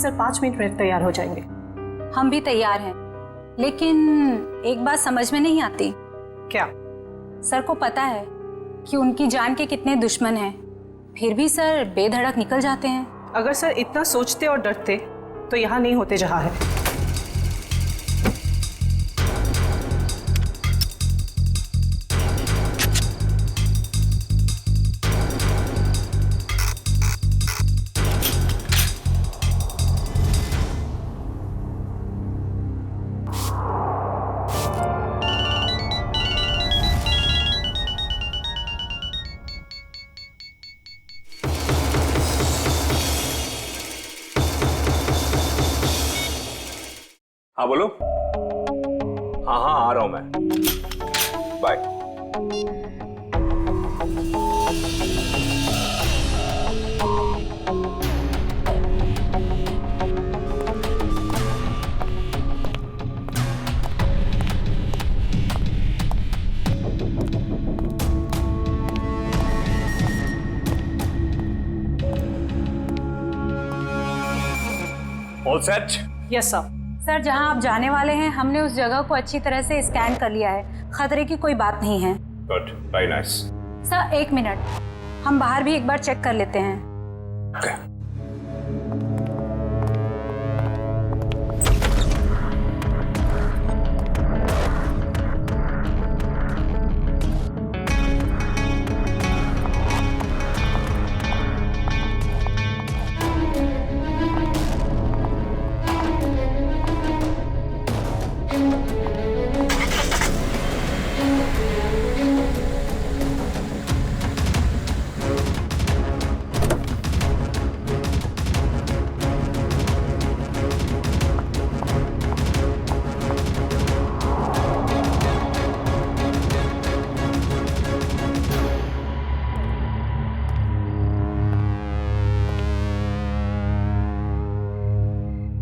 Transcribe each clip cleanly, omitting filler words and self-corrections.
Sir 5 minute में तैयार हो जाएंगे। हम भी तैयार हैं, लेकिन एक बात समझ में नहीं आती। क्या? सर को पता है कि उनकी जान के कितने दुश्मन हैं, फिर भी सर बेधड़क निकल जाते हैं। अगर सर इतना सोचते और डरते तो यहाँ नहीं होते जहाँ है। हाँ बोलो। हाँ हाँ आ रहा हूं मैं, bye. All set? Yes sir. Sir जहां आप जाने वाले हैं हमने उस जगह को अच्छी तरह से स्कैन कर लिया है, खतरे की कोई बात नहीं है। Good, very nice. Sir 1 minute, हम बाहर भी एक बार चेक कर लेते हैं। Okay.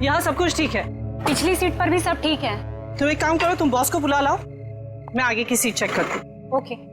यहाँ सब कुछ ठीक है। पिछली सीट पर भी सब ठीक है। तुम एक काम करो, तुम बॉस को बुला लाओ, मैं आगे की सीट चेक करती हूँ। ओके।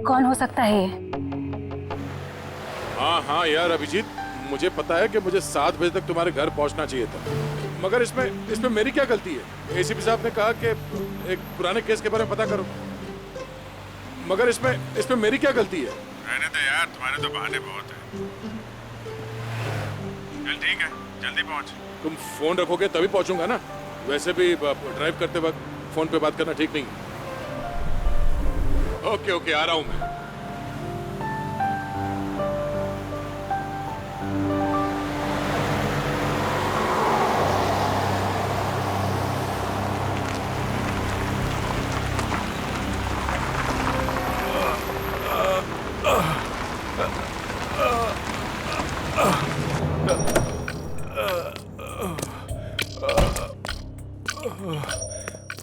कौन हो सकता है ये? हाँ हाँ यार अभिजीत, मुझे पता है कि मुझे 7 बजे तक तुम्हारे घर पहुंचना चाहिए था, मगर इसमें मेरी क्या गलती है? एसीपी साहब ने कहा कि एक पुराने केस के बारे में पता करो, मगर इसमें मेरी क्या गलती है? रहने दे यार, तुम्हारे तो बहाने बहुत हैं। चल ठीक है, जल्दी पहुंच। तुम फोन रखोगे तभी पहुंचूंगा ना, वैसे भी ड्राइव करते वक्त फोन पे बात करना ठीक नहीं। ओके ओके, आ रहा हूं मैं।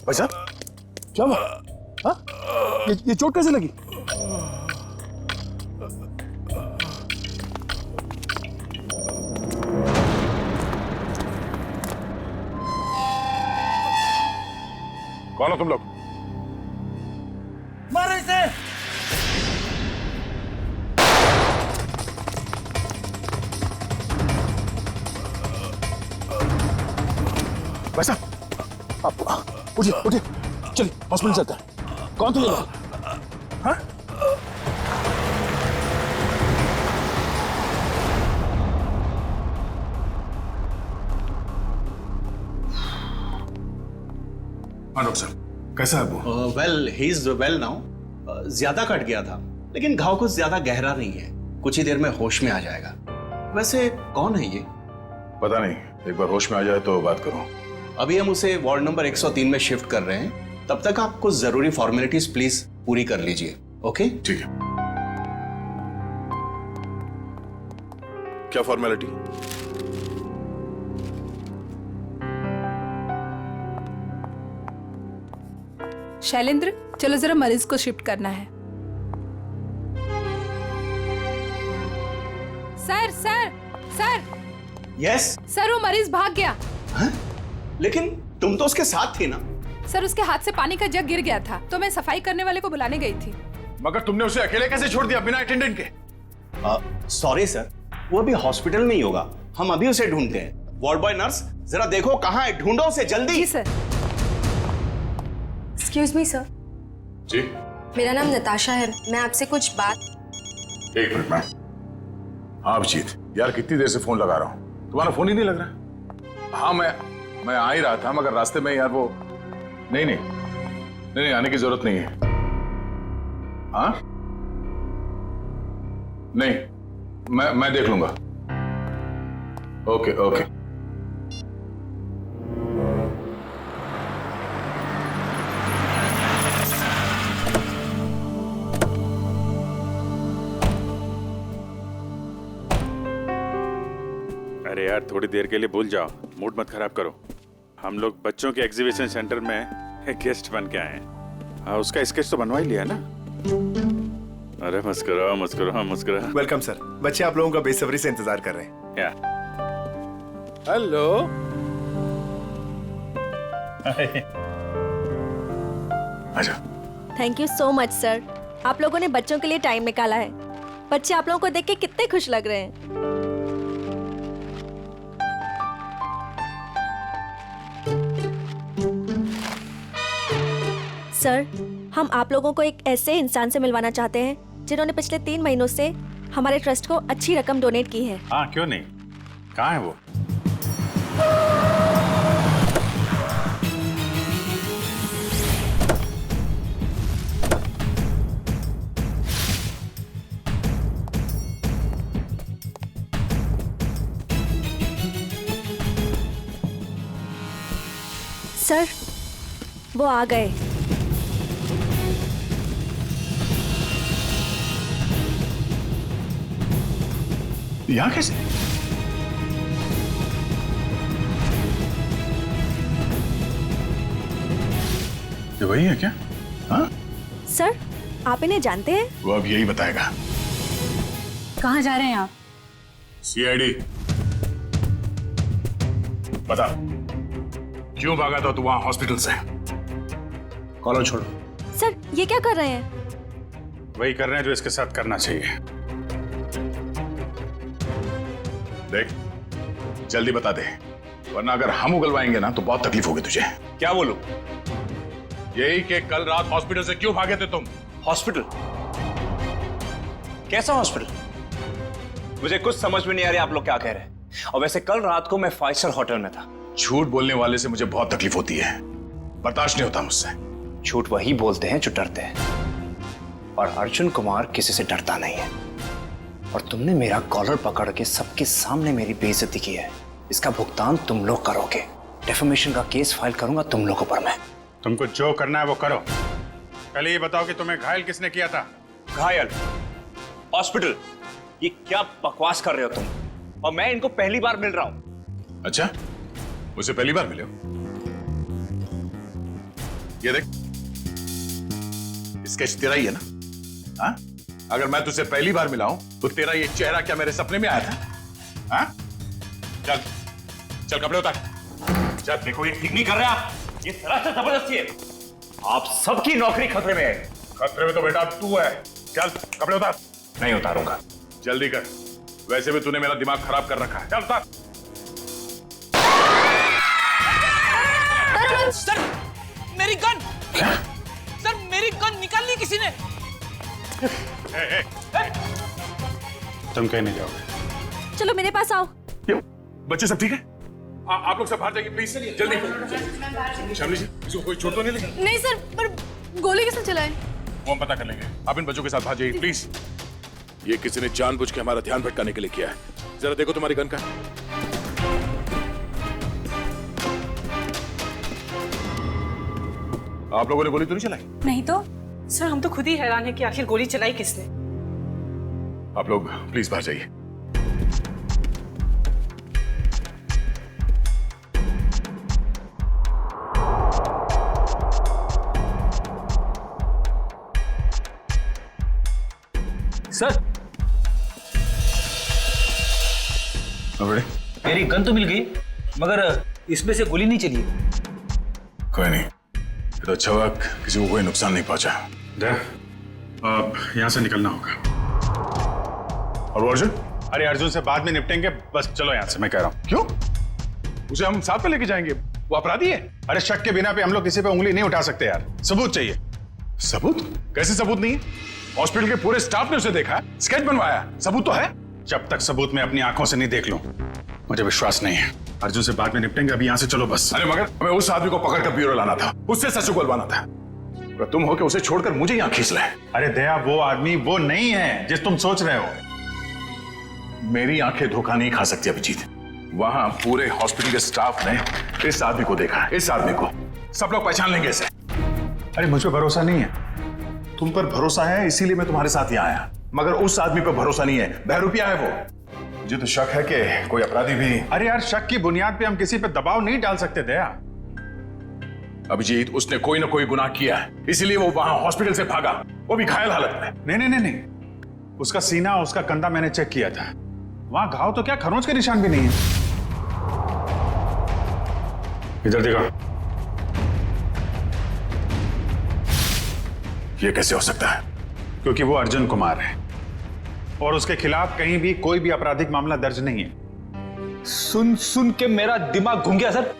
भाई साहब क्या हुआ? हाँ? ये चोट कैसे लगी? कौन हो तुम लोग? मारो इसे! भाई साहब आप उठिए उठिए, चलिए हॉस्पिटल चलते हैं। कौन थे ये लोग? हाँ? हाँ डॉक्टर साहब, कैसा है वो? Well he is well now. ज्यादा कट गया था, लेकिन घाव कुछ ज्यादा गहरा नहीं है, कुछ ही देर में होश में आ जाएगा। वैसे कौन है ये? पता नहीं, एक बार होश में आ जाए तो बात करूं। अभी हम उसे वार्ड नंबर 103 में शिफ्ट कर रहे हैं, तब तक आप कुछ जरूरी फॉर्मेलिटीज प्लीज पूरी कर लीजिए। ओके? ठीक है। क्या फॉर्मेलिटी? शैलेंद्र, चलो जरा मरीज को शिफ्ट करना है। Sir sir sir yes. Sir, वो मरीज भाग गया। लेकिन तुम तो उसके साथ थी ना? सर, उसके हाथ से पानी का जग गिर गया था, तो मैं सफाई करने वाले को बुलाने गई थी। मगर तुमने उसे अकेले कैसे छोड़ दिया बिना अटेंडेंट के? सॉरी सर, वो अभी हॉस्पिटल में ही होगा, हम अभी उसे ढूंढते हैं। वार्ड बॉय नर्स, जरा देखो कहाँ है, ढूंढो उसे जल्दी। जी सर। Excuse me sir. जी? मेरा नाम नताशा है, मैं आपसे कुछ बात। एक मिनट में। हाँ अभिजीत, यार कितनी देर से फोन लगा रहा हूँ, तुम्हारा फोन ही नहीं लग रहा। हाँ मैं आ ही रहा था, मगर रास्ते में यार वो नहीं आने की जरूरत नहीं है। हाँ नहीं, मैं देख लूंगा। Okay okay. अरे यार, थोड़ी देर के लिए भूल जाओ, मूड मत खराब करो। हम लोग बच्चों के एग्जीबिशन सेंटर में गेस्ट बन के आए हैं। हाँ, उसका स्केच तो बनवा ही लिया ना? अरे मुस्कुराओ। Welcome sir. बच्चे आप लोगों का बेसब्री से इंतजार कर रहे हैं। या हेलो। आजा। Thank you so much sir, आप लोगों ने बच्चों के लिए टाइम निकाला है। बच्चे आप लोगों को देख के कितने खुश लग रहे हैं। सर, हम आप लोगों को एक ऐसे इंसान से मिलवाना चाहते हैं जिन्होंने पिछले 3 महीनों से हमारे ट्रस्ट को अच्छी रकम डोनेट की है। हाँ, क्यों नहीं, कहाँ है वो? सर, वो आ गए। यहाँ कैसे? ये वही है क्या? हाँ? सर, आप इन्हें जानते हैं? वो अब यही बताएगा। कहाँ जा रहे हैं आप? सीआईडी। बता, क्यों भागा था तू वहां हॉस्पिटल से? कॉलर छोड़ो। सर, ये क्या कर रहे हैं? वही कर रहे हैं जो इसके साथ करना चाहिए। देख, जल्दी बता दे, वरना अगर हम उगलवाएंगे ना तो बहुत तकलीफ होगी तुझे। क्या बोलूं? यही कि कल रात हॉस्पिटल से क्यों भागे थे तुम? हॉस्पिटल? कैसा हॉस्पिटल? मुझे कुछ समझ में नहीं आ रही आप लोग क्या कह रहे हैं। और वैसे कल रात को मैं 5 स्टार होटल में था। झूठ बोलने वाले से मुझे बहुत तकलीफ होती है, बर्दाश्त नहीं होता मुझसे। झूठ वही बोलते हैं जो डरते हैं, और अर्जुन कुमार किसी से डरता नहीं है। और तुमने मेरा कॉलर पकड़ के सबके सामने मेरी बेइज्जती की है, इसका भुगतान तुम लोग करोगे। डेफेमेशन का केस फाइल करूंगा तुम लोगों पर मैं। तुमको जो करना है वो करो। पहले ये बताओ कि तुम्हें घायल किसने किया था? घायल? हॉस्पिटल? ये क्या बकवास कर रहे हो तुम? और मैं इनको पहली बार मिल रहा हूं। अच्छा, मुझे पहली बार मिले हो? ये देख, स्केच तेरा ही है ना? हाँ? अगर मैं तुझसे पहली बार मिला हूं तो तेरा ये चेहरा क्या मेरे सपने में आया था? हाँ? चल चल कपड़े उतार। चल, देखो ये ठीक नहीं कर रहे आप, ये सरासर जबरदस्ती है। आप सबकी नौकरी खतरे में है। खतरे में तो बेटा तू है। चल कपड़े उतार। नहीं उतारूंगा। जल्दी कर, वैसे भी तूने मेरा दिमाग खराब कर रखा है। चल उतार। सर, मेरी गन! क्या? सर, मेरी गन निकाल ली किसी ने। तुम कहीं नहीं जाओगे। चलो मेरे पास आओ। बच्चे सब ठीक है? आप लोग सब बाहर जाइए प्लीज, जल्दी। शामली जी, इसको कोई चोट तो नहीं लगी? नहीं सर, पर गोली किसने चलाई? वो हम पता कर लेंगे। आप इन बच्चों के साथ बाहर जाइए प्लीज। ये किसी ने जानबूझ के हमारा ध्यान भटकाने के लिए किया है। जरा देखो तुम्हारी गन का। आप लोगों ने गोली तो नहीं चलाई? नहीं तो। सर हम तो खुद ही हैरान है कि आखिर गोली चलाई किसने। आप लोग प्लीज बाहर जाइए। सर मेरी गन तो मिल गई, मगर इसमें से गोली नहीं चली। कोई नहीं, ये तो अच्छा हुआ किसी को कोई नुकसान नहीं पहुंचा। अब यहाँ से निकलना होगा। और अर्जुन? अरे अर्जुन से बाद में निपटेंगे, बस चलो यहाँ से, मैं कह रहा हूँ। क्यों? उसे हम साथ में लेके जाएंगे, वो अपराधी है। अरे शक के बिना पे हम लोग किसी पे उंगली नहीं उठा सकते यार, सबूत चाहिए। सबूत? कैसे सबूत नहीं है? हॉस्पिटल के पूरे स्टाफ ने उसे देखा, स्केच बनवाया, सबूत तो है। जब तक सबूत मैं अपनी आंखों से नहीं देख लूं, मुझे विश्वास नहीं है। अर्जुन से बाद में निपटेंगे, अभी यहाँ से चलो बस। अरे मगर हमें उस आदमी को पकड़कर ब्यूरो लाना था, उससे सच उगलवाना था। अगर तुम हो के उसे छोड़कर मुझे यहाँ खींच ले। अरे दया, वो आदमी वो नहीं है जिस तुम सोच रहे हो। मेरी आंखें धोखा नहीं खा सकती अभिजीत। वहां पूरे हॉस्पिटल के स्टाफ ने इस आदमी को देखा, इस आदमी को सब लोग पहचान लेंगे इसे। अरे मुझ पर भरोसा नहीं है। तुम पर भरोसा है इसीलिए मैं तुम्हारे साथ यहाँ आया, मगर उस आदमी पर भरोसा नहीं है। बहरूपिया है वो। मुझे तो शक है कि कोई अपराधी भी। अरे यार, शक की बुनियाद पे हम किसी पे दबाव नहीं डाल सकते दया। अभिजीत, उसने कोई ना कोई गुनाह किया है, इसीलिए वो वहां हॉस्पिटल से भागा, वो भी घायल हालत में। नहीं नहीं नहीं नहीं, उसका सीना, उसका कंधा मैंने चेक किया था, वहां घाव तो क्या खरोंच के निशान भी नहीं है। इधर देखो। ये कैसे हो सकता है? क्योंकि वो अर्जुन कुमार है और उसके खिलाफ कहीं भी कोई भी आपराधिक मामला दर्ज नहीं है। सुन सुन के मेरा दिमाग घूम गया सर।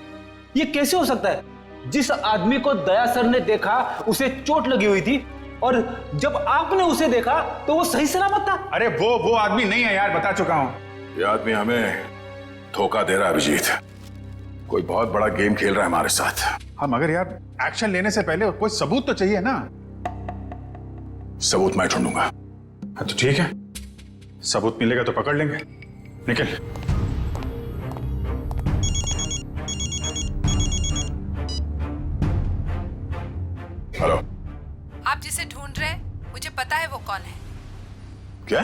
ये कैसे हो सकता है? जिस आदमी को दया सर ने देखा उसे चोट लगी हुई थी, और जब आपने उसे देखा तो वो सही सलामत था। अरे वो आदमी नहीं है यार, बता चुका हूं। ये आदमी हमें धोखा दे रहा है अभिजीत। कोई बहुत बड़ा गेम खेल रहा है हमारे साथ। हाँ, मगर यार एक्शन लेने से पहले कोई सबूत तो चाहिए ना। सबूत मैं ढूंढूंगा। हाँ तो ठीक है, सबूत मिलेगा तो पकड़ लेंगे। निकल। हेलो। आप जिसे ढूंढ रहे हैं, मुझे पता है वो कौन है। क्या?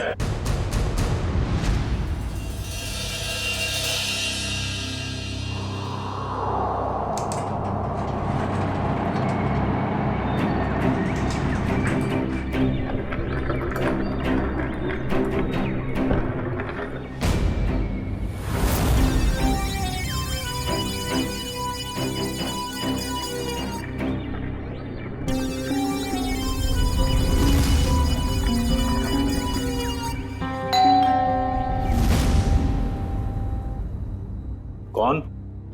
कौन?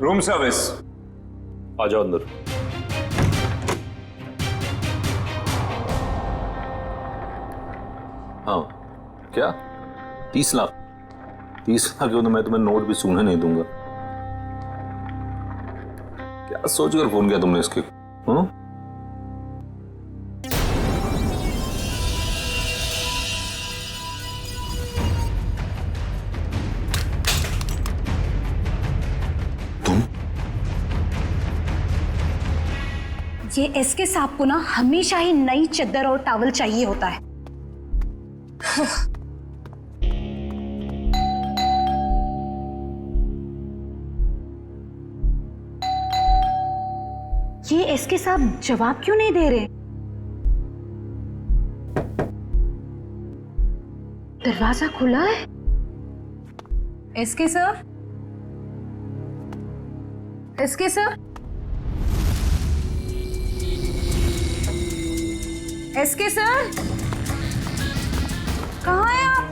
Room service. आ जाओ अंदर। हाँ क्या? 30 लाख? 30 लाख क्यों? तो मैं तुम्हें नोट भी सूंघने नहीं दूंगा। क्या सोचकर फोन किया तुमने इसके? हाँ? ये एसके साहब को ना हमेशा ही नई चद्दर और टॉवल चाहिए होता है। ये एसके साहब जवाब क्यों नहीं दे रहे? दरवाजा खुला है। SK sir, SK sir, SK sir, कहाँ हैं आप?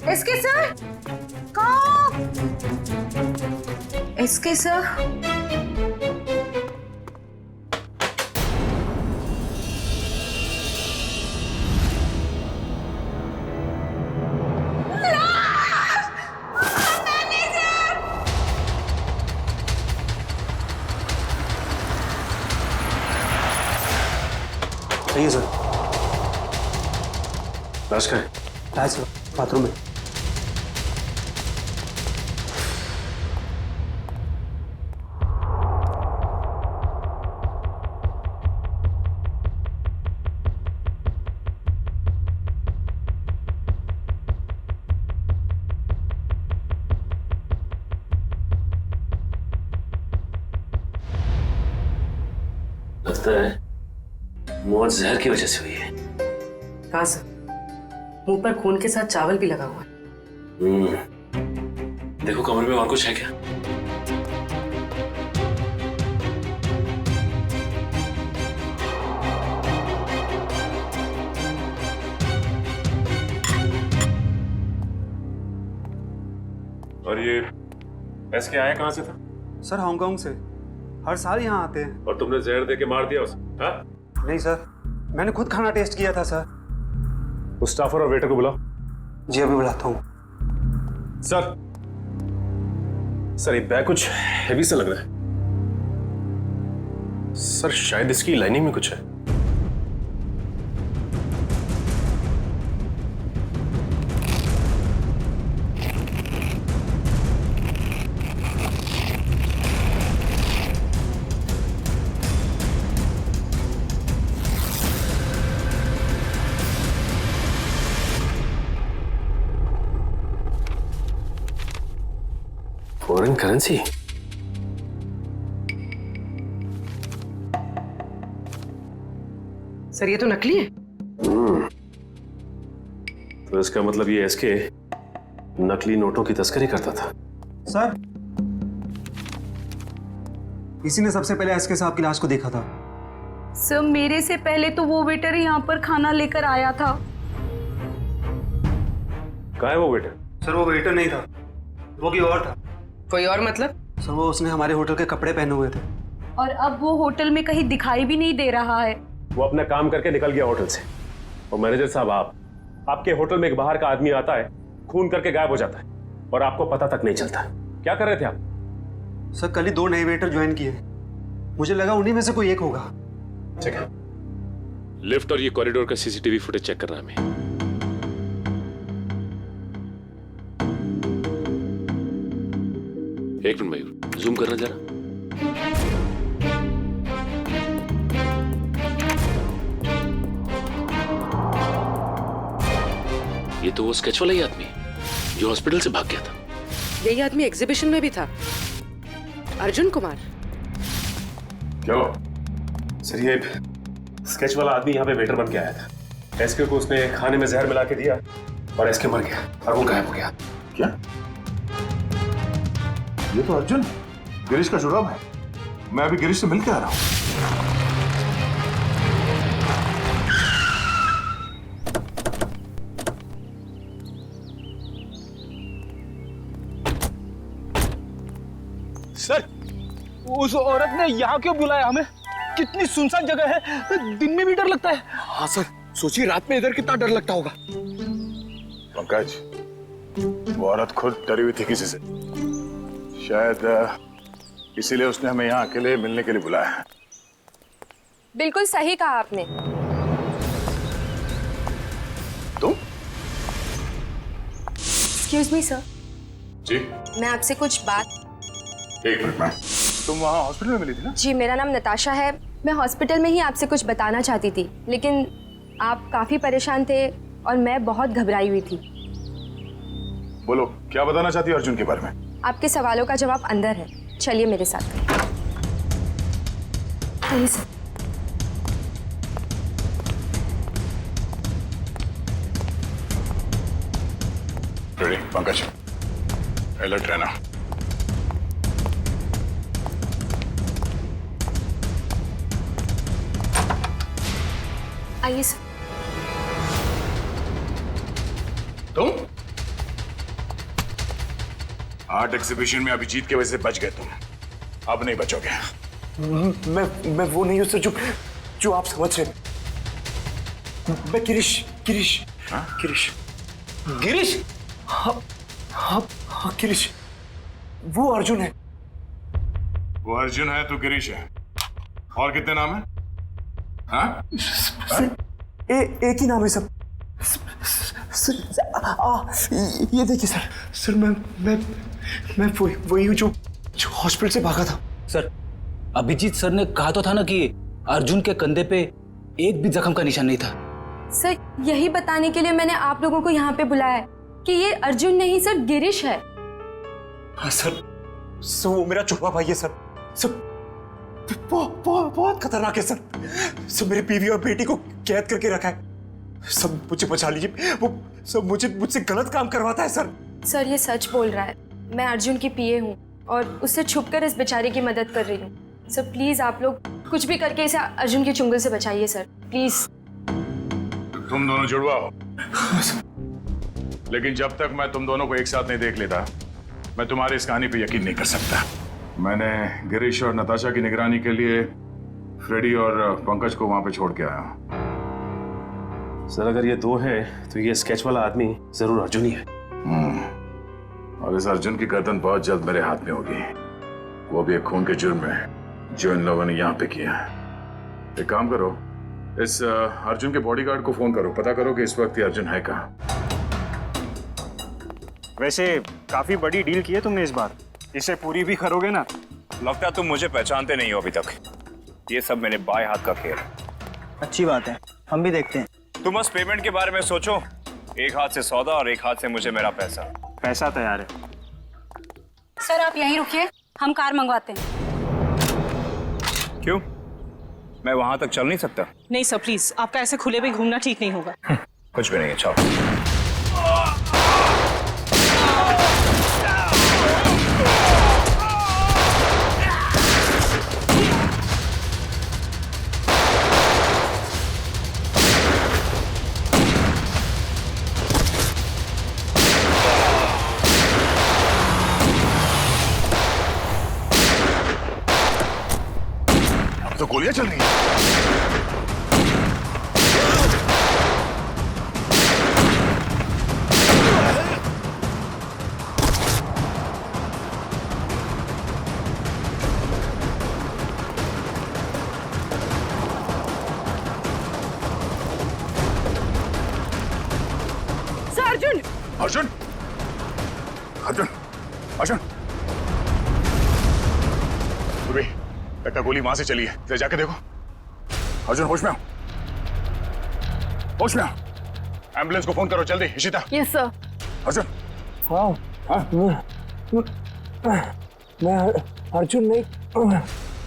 एसके सर, कहाँ? एसके सर, लाश का है? लाश बाथरूम में। लगता है मौत जहर की वजह से हुई है। कहाँ सर? मुंह पर खून के साथ चावल भी लगा हुआ है। देखो कमरे में और कुछ है क्या? और ये एसके आया कहाँ से था? सर हांगकांग से, हर साल यहाँ आते हैं। और तुमने जहर दे के मार दिया उसे? हाँ? नहीं सर, मैंने खुद खाना टेस्ट किया था सर। उस स्टाफर और वेटर को बुलाओ। जी अभी बुलाता हूँ। सर सर ये बैग कुछ हेवी सा लग रहा है। सर शायद इसकी लाइनिंग में कुछ है। Foreign currency? सर ये तो नकली है। तो इसका मतलब ये एसके नकली नोटों की तस्करी करता था। सर इसी ने सबसे पहले एसके साहब की लाश को देखा था। सर मेरे से पहले तो वो वेटर यहाँ पर खाना लेकर आया था। कहाँ है वो वेटर? सर वो वेटर नहीं था, वो कोई और था। कोई और मतलब? सर वो उसने हमारे होटल के कपड़े पहने हुए थे। और अब वो होटल में कहीं दिखाई भी नहीं दे रहा है। वो अपना काम करके निकल गया होटल से। और मैनेजर साहब आपके होटल में एक बाहर का आदमी आता है, खून करके गायब हो जाता है और आपको पता तक नहीं चलता। क्या कर रहे थे आप? सर कल ही 2 नए वेटर ज्वाइन किए, मुझे लगा उन्हीं में से कोई एक होगा। ठीक है, लिफ्ट और ये कॉरिडोर का सीसीटीवी फुटेज चेक करना हमें। एक मिनट मयूर, जूम करना जरा। ये तो वो स्केच वाला ही आदमी है जो हॉस्पिटल से भाग गया था। यही आदमी एग्जीबिशन में भी था, अर्जुन कुमार। क्या हुआ? सर ये स्केच वाला आदमी यहाँ पे वेटर बन के आया था। एसके को उसने खाने में जहर मिला के दिया और एसके मर गया और वो गायब हो गया। क्या? ये तो अर्जुन गिरीश का जुड़ाव है। मैं अभी गिरीश से मिल के आ रहा हूँ। सर उस औरत ने यहाँ क्यों बुलाया हमें? कितनी सुनसान जगह है, दिन में भी डर लगता है। हाँ सर, सोचिए रात में इधर कितना डर लगता होगा। पंकज, वो औरत खुद डरी हुई थी किसी से, शायद इसीलिए उसने हमें यहाँ अकेले मिलने के लिए बुलाया है। बिल्कुल सही कहा आपने। तुम? एक्सक्यूज मी सर, जी मैं आपसे कुछ बात। एक मिनट मैम, तुम वहाँ हॉस्पिटल में मिली थी ना? जी मेरा नाम नताशा है, मैं हॉस्पिटल में ही आपसे कुछ बताना चाहती थी, लेकिन आप काफी परेशान थे और मैं बहुत घबराई हुई थी। बोलो, क्या बताना चाहती हो अर्जुन के बारे में? आपके सवालों का जवाब अंदर है, चलिए मेरे साथ। आइए सर। रेडी पंकज, अलर्ट रहना। आइए सर। तुम आर्ट एग्जीबिशन में अभिजीत की वजह से बच गए तुम, अब नहीं बचोगे। मैं वो नहीं हूं सर जो आप समझ रहे। मैं गिरीश गिरीश हाँ? गिरीश गिरीश हाँ हाँ हाँ गिरीश, वो अर्जुन है। वो अर्जुन है, तू गिरीश है। और कितने नाम है? हाँ? एक ही नाम है सब। ये देखिए सर, सर मैं वही हूँ जो हॉस्पिटल से भागा था। सर, अभिजीत सर ने कहा तो था ना कि अर्जुन के कंधे पे एक भी जख्म का निशान नहीं था। सर, यही बताने के लिए मैंने आप लोगों को यहाँ पे बुलाया है कि ये अर्जुन नहीं सर, गिरीश है। हाँ सर, वो मेरा छुपा भाई है सर। बहुत खतरनाक है सर। मेरी बीवी और बेटी को कैद करके रखा है। सब मुझे बचा लीजिए, वो सब मुझसे गलत काम करवाता है सर। सर, ये सच बोल रहा है। मैं अर्जुन की पीए हूँ और उससे छुपकर इस बेचारे की मदद कर रही हूँ। सर प्लीज आप लोग कुछ भी करके इसे अर्जुन के चुंगल से बचाइए सर, प्लीज। तुम दोनों जुड़वा हो, लेकिन जब तक मैं तुम दोनों को एक साथ नहीं देख लेता, मैं तुम्हारी इस कहानी पे यकीन नहीं कर सकता। मैंने गिरीश और नताशा की निगरानी के लिए फ्रेडी और पंकज को वहां पे छोड़ के आया। सर अगर ये दो हैं तो ये स्केच वाला आदमी जरूर अर्जुन ही है। और इस अर्जुन की गर्दन बहुत जल्द मेरे हाथ में होगी, वो भी एक खून के जुर्म में जो इन लोगों ने यहाँ पे किया। एक काम करो, इस अर्जुन के बॉडीगार्ड को फोन करो, पता करो कि इस वक्त ये अर्जुन है कहाँ। वैसे काफी बड़ी डील की है तुमने इस बार, इसे पूरी भी करोगे ना? लगता है तुम मुझे पहचानते नहीं हो अभी तक। ये सब मेरे बाएं हाथ का खेल। अच्छी बात है, हम भी देखते हैं। तुम बस पेमेंट के बारे में सोचो, एक हाथ से सौदा और एक हाथ से मुझे मेरा पैसा। पैसा तैयार है। सर आप यहीं रुकिए, हम कार मंगवाते हैं। क्यों, मैं वहां तक चल नहीं सकता? नहीं सर प्लीज, आपका ऐसे खुले में घूमना ठीक नहीं होगा। कुछ भी नहीं है, चलो। तो गोलियां चल रही हैं। अर्जुन अर्जुन अर्जुन अर्जुन, तुम्हें लगता गोली वहां से चली है, जरा जाके देखो। अर्जुन होश में आओ, होश में आओ। एम्बुलेंस को फोन करो जल्दी। इशिता। Yes sir. अर्जुन। मैं अर्जुन नहीं,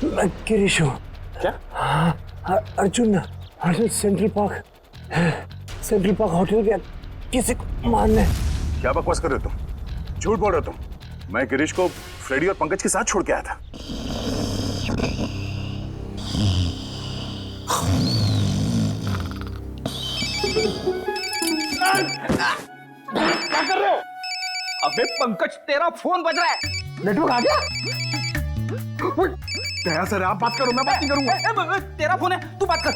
मैं गिरीश हूँ। क्या? अर्जुन सेंट्रल पार्क होटल गया किसी को मारने। क्या बकवास कर रहे हो तुम? झूठ बोल रहे हो तुम। मैं गिरीश को फ्रेडी और पंकज के साथ छोड़ के आया था। क्या कर रहे हो? अबे पंकज, तेरा फोन बज रहा है। नेटवर्क आ गया? दया सर आप बात करो, मैं बात नहीं करूंगा। तेरा फोन है, तू बात कर।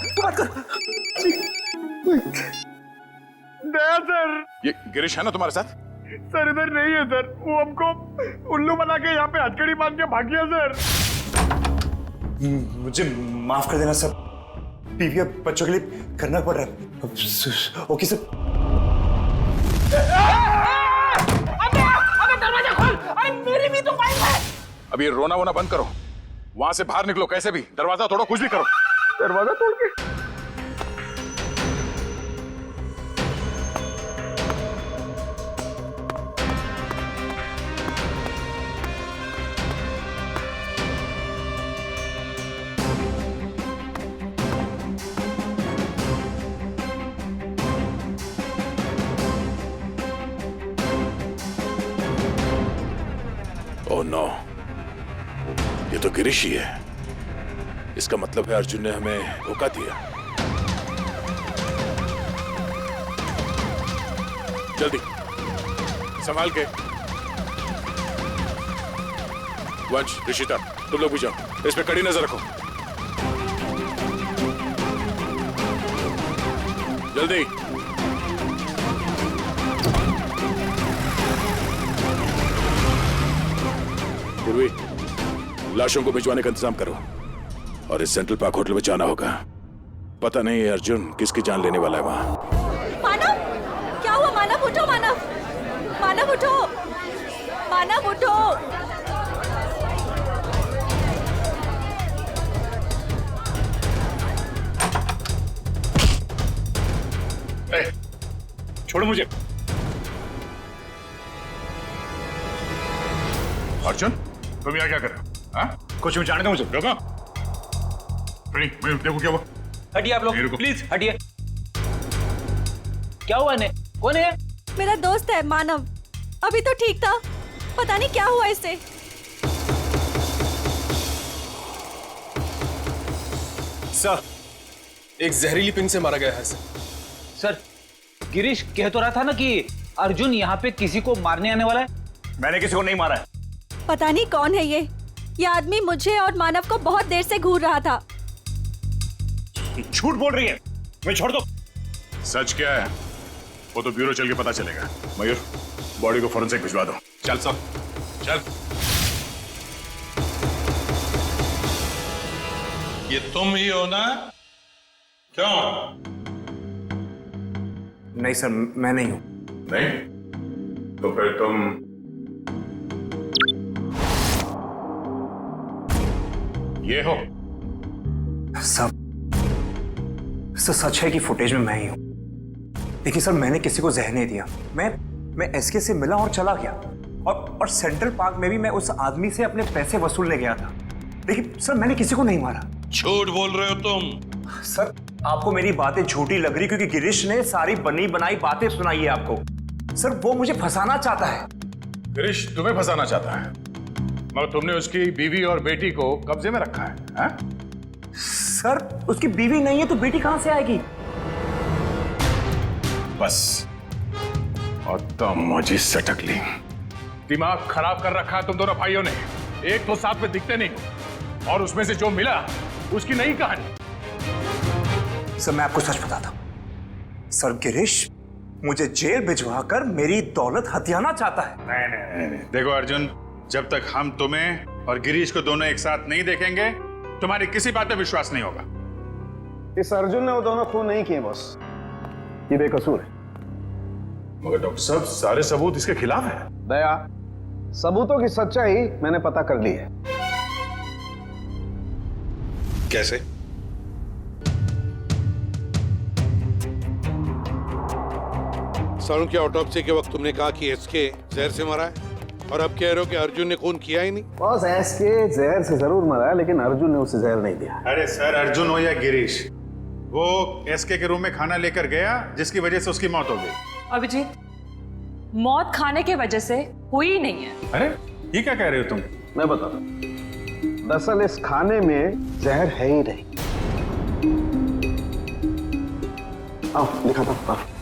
दया सर। ये गिरीश है ना तुम्हारे साथ? सर इधर नहीं है सर, वो हमको उल्लू बना के यहाँ पे हथकड़ी बांध के भाग गया सर। मुझे माफ कर देना सर, बीवी और बच्चों के लिए करना पड़ रहा है। Okay sir. अबे दरवाजा खोल, अरे मेरी भी तो वाइफ है। अब ये रोना वोना बंद करो, वहां से बाहर निकलो कैसे भी, दरवाजा तोड़ो, कुछ भी करो। दरवाजा तोड़ के? ओह नो, ये तो गिरीश ही है। इसका मतलब है अर्जुन ने हमें धोखा दिया। जल्दी संभाल के। वंश, ऋषिता, तुम लोग भी जाओ, इस पे कड़ी नजर रखो। जल्दी। पूर्वी, लाशों को भिजवाने का इंतजाम करो और इस सेंट्रल पार्क होटल में जाना होगा। पता नहीं है अर्जुन किसकी जान लेने वाला है वहां। मानव, क्या हुआ मानव? मानव उठो, मानव, मानव उठो, मानव उठो। छोड़ो मुझे। अर्जुन, तुम यहाँ क्या कर रहे हो? हाँ? कुछ भी जाने दो मुझे। रुको। देखो क्या हुआ। हटिए आप लोग, प्लीज हटिए। क्या हुआ इन्हें? कौन है? मेरा दोस्त है मानव, अभी तो ठीक था, पता नहीं क्या हुआ इसे। सर, एक जहरीली पिन से मारा गया है सर, गिरीश कह तो रहा था ना कि अर्जुन यहाँ पे किसी को मारने आने वाला है। मैंने किसी को नहीं मारा है। पता नहीं कौन है ये आदमी मुझे और मानव को बहुत देर से घूर रहा था। झूठ बोल रही है, मैं छोड़ दो। सच क्या है वो तो ब्यूरो चल के पता चलेगा। मयूर, बॉडी को फॉरेंसिक भिजवा दो। चल सब, चल। ये तुम ही हो ना? क्यों? नहीं सर, मैं नहीं हूं। नहीं? तो फिर तुम ये हो? सब सच है कि फुटेज में मैं ही हूं। देखिए सर, मैंने किसी को जहर नहीं दिया। मैं एसके से मिला और चला गया, और सेंट्रल पार्क में भी मैं उस आदमी से अपने पैसे वसूलने गया था। देखिए सर, मैंने किसी को नहीं मारा। झूठ बोल रहे हो तुम। सर, आपको मेरी बातें झूठी लग रही क्योंकि गिरीश ने सारी बनी बनाई बातें सुनाई है आपको। सर, वो मुझे फंसाना चाहता है। गिरीश तुम्हें फंसाना चाहता है, मगर तुमने उसकी बीवी और बेटी को कब्जे में रखा है, हा? सर, उसकी बीवी नहीं है तो बेटी कहां से आएगी? बस, और तुम मुझे सटक ली। दिमाग खराब कर रखा है तुम दोनों भाइयों ने। एक तो साथ में दिखते नहीं हो, और उसमें से जो मिला उसकी नई कहानी। सर, मैं आपको सच बताता हूं। सर, गिरीश मुझे जेल भिजवा कर मेरी दौलत हथियाना चाहता है। नहीं। देखो अर्जुन, जब तक हम तुम्हें और गिरीश को दोनों एक साथ नहीं देखेंगे, तुम्हारी किसी बात पे विश्वास नहीं होगा। इस अर्जुन ने वो दोनों खून नहीं किए बॉस, ये बेकसूर है। मगर डॉक्टर साहब, सारे सबूत इसके खिलाफ है। दया, सबूतों की सच्चाई मैंने पता कर ली है। कैसे? सारुण की ऑटोप्सी के वक्त तुमने कहा कि एसके जहर से मरा है, और अब कह रहे हो कि अर्जुन ने खून किया ही नहीं। बॉस, एसके जहर से जरूर मरा है, लेकिन अर्जुन ने उसे जहर नहीं दिया। अरे सर, अर्जुन हो या गिरीश, वो एसके के रूम में खाना लेकर गया जिसकी वजह से उसकी मौत हो गई। अभिजीत, मौत खाने की वजह से हुई ही नहीं है। अरे ये क्या कह रहे हो तुम? मैं बताता हूं, दरअसल इस खाने में जहर है ही नहीं। आओ दिखाता हूं।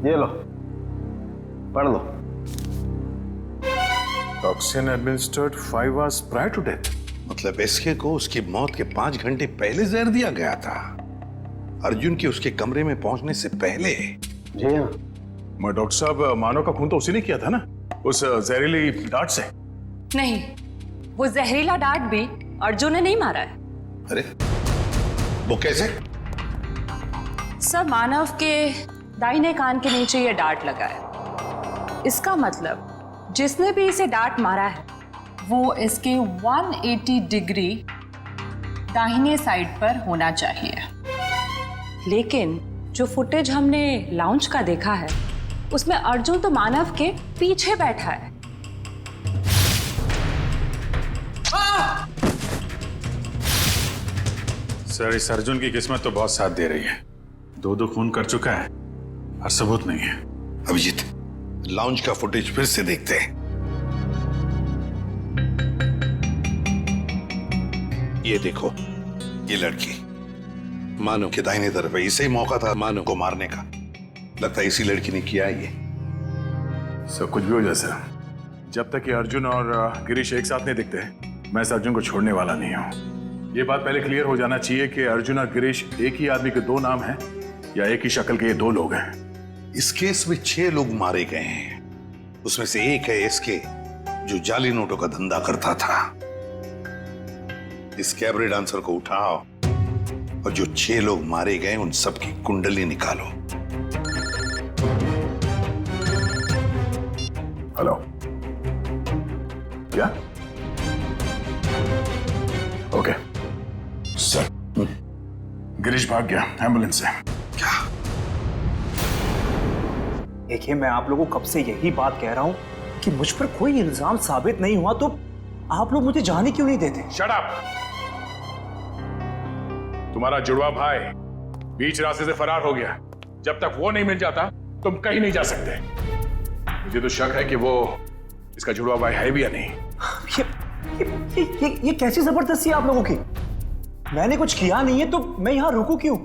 ये लो, पढ़ लो। Toxin administered 5 hours prior to death। मतलब एसके को उसकी मौत के 5 घंटे पहले जहर दिया गया था, अर्जुन के उसके कमरे में पहुंचने से पहले। जी हाँ। मगर डॉक्टर साहब, मानव का खून तो उसी ने किया था ना, उस जहरीली डांट से। नहीं, वो जहरीला डांट भी अर्जुन ने नहीं मारा है। अरे वो कैसे? सर, मानव के दाहिने कान के नीचे ये डांट लगा है। इसका मतलब जिसने भी इसे डांट मारा है वो इसके 180 डिग्री दाहिने साइड पर होना चाहिए। लेकिन जो फुटेज हमने लाउंज का देखा है उसमें अर्जुन तो मानव के पीछे बैठा है। सर, इस अर्जुन की किस्मत तो बहुत साथ दे रही है। 2 खून कर चुका है और सबूत नहीं है। अभिजीत, लाउंज का फुटेज फिर से देखते हैं। ये देखो, ये लड़की मानो के दाहिने तरफ है। इसे ही मौका था मानो को मारने का। लगता है इसी लड़की ने किया ये। सब कुछ भी हो जाए सर, जब तक ये अर्जुन और गिरीश एक साथ नहीं दिखते मैं इस अर्जुन को छोड़ने वाला नहीं हूँ। ये बात पहले क्लियर हो जाना चाहिए कि अर्जुन और गिरीश एक ही आदमी के 2 नाम हैं या एक ही शक्ल के ये 2 लोग हैं। इस केस में 6 लोग मारे गए हैं। उसमें से एक है एसके, जो जाली नोटों का धंधा करता था। इस कैबरे डांसर को उठाओ और जो 6 लोग मारे गए उन सबकी कुंडली निकालो। हेलो, क्या? ओके सर, गिरीश भाग गया एम्बुलेंस से। देखिए, मैं आप लोगों को कब से यही बात कह रहा हूं कि मुझ पर कोई इल्जाम साबित नहीं हुआ तो आप लोग मुझे जाने क्यों नहीं देते? Shut up! तुम्हारा जुड़वा भाई बीच रास्ते से फरार हो गया। जब तक वो नहीं मिल जाता तुम कहीं नहीं जा सकते। मुझे तो शक है कि वो इसका जुड़वा भाई है भी या नहीं। ये कैसी जबरदस्ती है आप लोगों की? मैंने कुछ किया नहीं है तो मैं यहां रुकूं क्यों?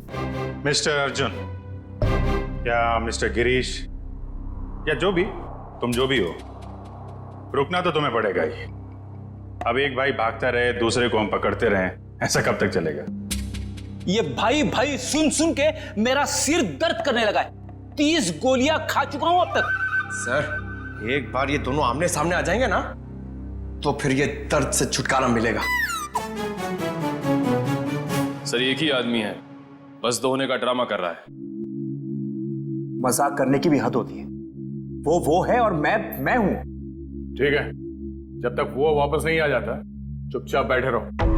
मिस्टर अर्जुन या मिस्टर गिरीश या जो भी, तुम जो भी हो, रुकना तो तुम्हें पड़ेगा ही। अब एक भाई भागता रहे, दूसरे को हम पकड़ते रहे, ऐसा कब तक चलेगा? ये भाई भाई सुन सुन के मेरा सिर दर्द करने लगा है। 30 गोलियां खा चुका हूं अब तक। सर, एक बार ये दोनों आमने सामने आ जाएंगे ना तो फिर ये दर्द से छुटकारा मिलेगा। सर, एक ही आदमी है, बस 2 होने का ड्रामा कर रहा है। मजाक करने की भी हद होती है। वो है और मैं हूं। ठीक है, जब तक वो वापस नहीं आ जाता चुपचाप बैठे रहो।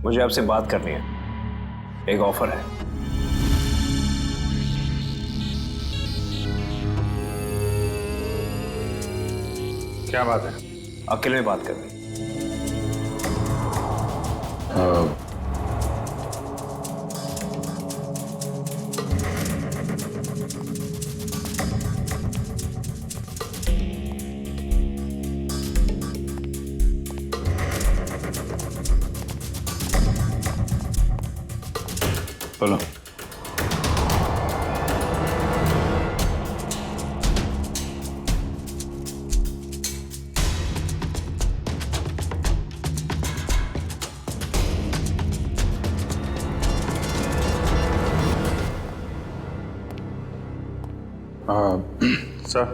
मुझे आपसे बात करनी है, एक ऑफर है। क्या बात है? अकेले में बात करनी। बोलो। सर,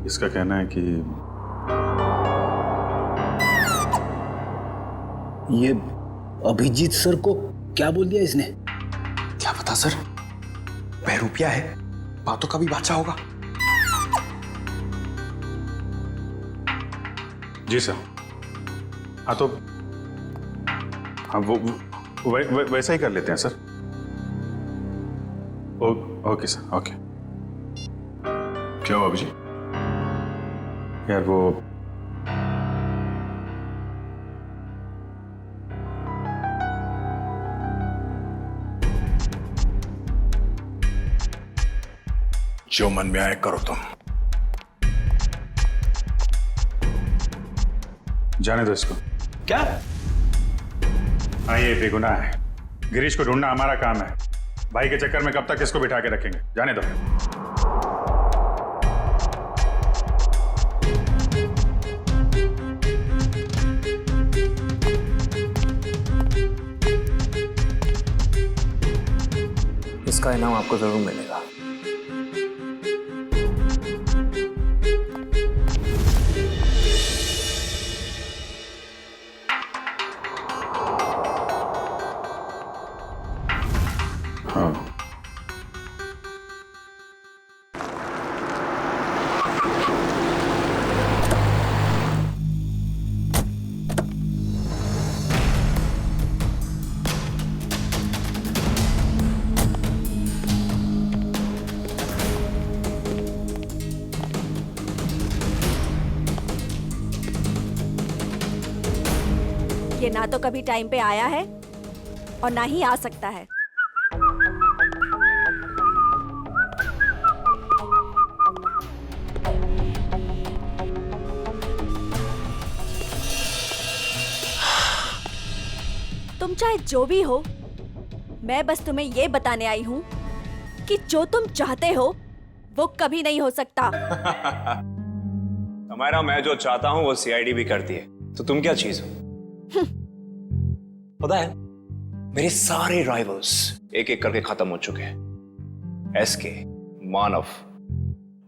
इसका कहना है कि ये अभिजीत सर को क्या बोल दिया इसने? क्या पता सर, बहरूपिया है, बातों का भी बादशाह होगा। जी सर। हाँ तो हाँ वो वैसा ही कर लेते हैं सर। Okay sir, okay. क्या हुआ अभिजीत? यार वो जो मन में आए करो तुम। जाने दो इसको। क्या? हाँ, ये बेगुनाह है। गिरीश को ढूंढना हमारा काम है। भाई के चक्कर में कब तक इसको बिठा के रखेंगे? जाने दो। इसका इनाम आपको जरूर मिलेगा। हाँ, ये ना तो कभी टाइम पे आया है और ना ही आ सकता है। तुम चाहे जो भी हो, मैं बस तुम्हें ये बताने आई हूँ कि जो तुम चाहते हो वो कभी नहीं हो सकता। हमारा मैं जो चाहता हूँ वो सीआईडी भी करती है, तो तुम क्या चीज हो? पता है, मेरे सारे राइवल्स एक एक करके खत्म हो चुके हैं। एसके, मानव,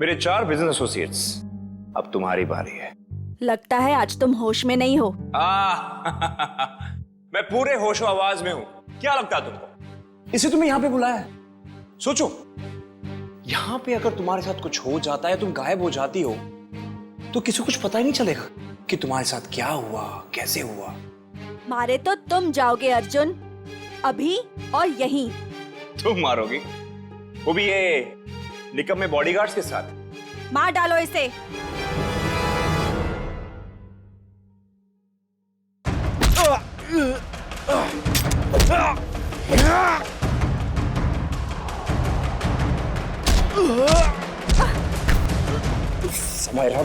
मेरे 4 बिजनेस एसोसिएट्स। अब तुम्हारी बारी है। लगता है आज तुम होश में नहीं हो। मैं पूरे होशो आवाज में हूं। क्या लगता है तुमको? इसे तुम्हें यहां पे बुलाया है। सोचो, यहां पे अगर तुम्हारे साथ कुछ हो जाता है, तुम गायब हो जाती हो, तो किसी को कुछ पता ही नहीं चलेगा कि तुम्हारे साथ क्या हुआ, कैसे हुआ। मारे तो तुम जाओगे अर्जुन, अभी और यहीं। तुम मारोगी? वो भी ये निकम्मे बॉडीगार्ड्स के साथ? मार डालो इसे। समायरा,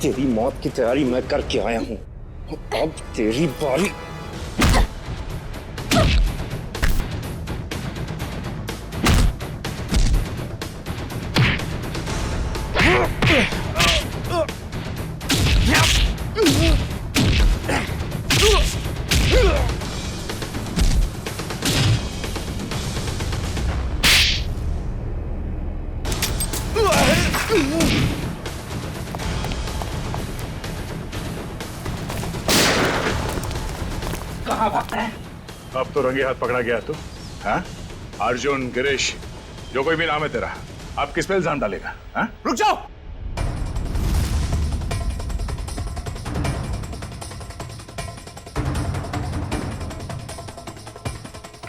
तेरी मौत की तैयारी मैं करके आया हूं। अब तेरी बारी। अब तो रंगे हाथ पकड़ा गया तू। हाँ? अर्जुन, गिरीश, जो कोई भी नाम है तेरा, आप किस पे इल्जाम डालेगा? हाँ? रुक जाओ।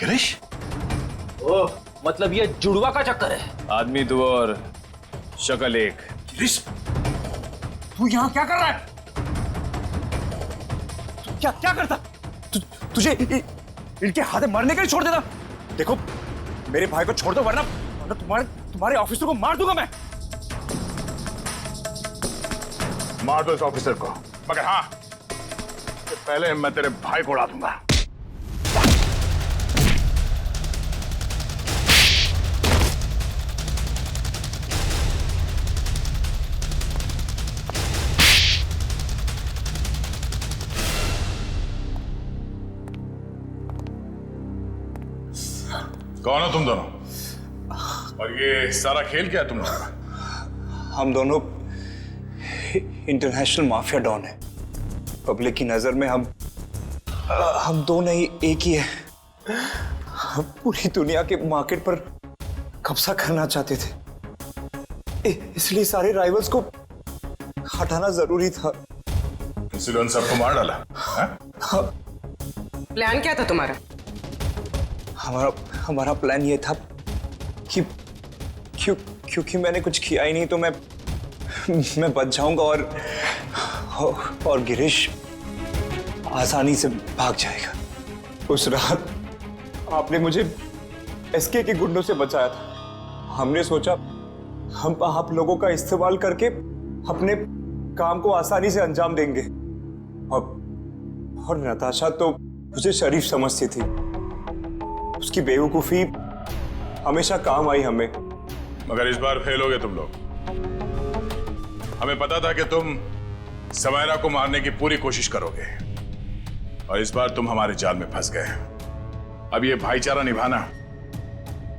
गिरीश? ओह, मतलब ये जुड़वा का चक्कर है। आदमी दो और शक्ल एक। गिरीश, तू यहाँ क्या कर रहा है? क्या क्या करता? तुझे इनके हाथे मरने के लिए छोड़ देता? देखो, मेरे भाई को छोड़ दो, वरना तुम्हारे ऑफिसर को मार दूंगा मैं। मार दो इस ऑफिसर को, मगर हाँ, पहले मैं तेरे भाई को उड़ा दूंगा। कौन हो तुम दोनों? और ये सारा खेल क्या है तुम लोगों का? हम दोनों इंटरनेशनल माफिया डॉन हैं। पब्लिक की नजर में हम दो नहीं, एक ही है। हम पूरी दुनिया के मार्केट पर कब्जा करना चाहते थे, इसलिए सारे राइवल्स को हटाना जरूरी था। इसलिए उन सबको मार डाला? हाँ। प्लान क्या था तुम्हारा? हमारा प्लान ये था कि क्योंकि मैंने कुछ किया ही नहीं, तो मैं बच जाऊंगा और गिरीश आसानी से भाग जाएगा। उस रात आपने मुझे एसके के गुंडों से बचाया था। हमने सोचा हम आप लोगों का इस्तेमाल करके अपने काम को आसानी से अंजाम देंगे, और नताशा तो मुझे शरीफ समझती थी। उसकी बेवकूफी हमेशा काम आई हमें। मगर इस बार फेल हो गए तुम लोग। हमें पता था कि तुम समायरा को मारने की पूरी कोशिश करोगे, और इस बार तुम हमारे जाल में फंस गए। अब ये भाईचारा निभाना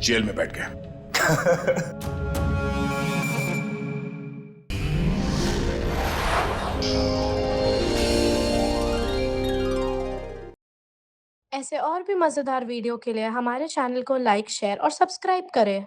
जेल में बैठ गए। ऐसे और भी मज़ेदार वीडियो के लिए हमारे चैनल को लाइक, शेयर और सब्सक्राइब करें।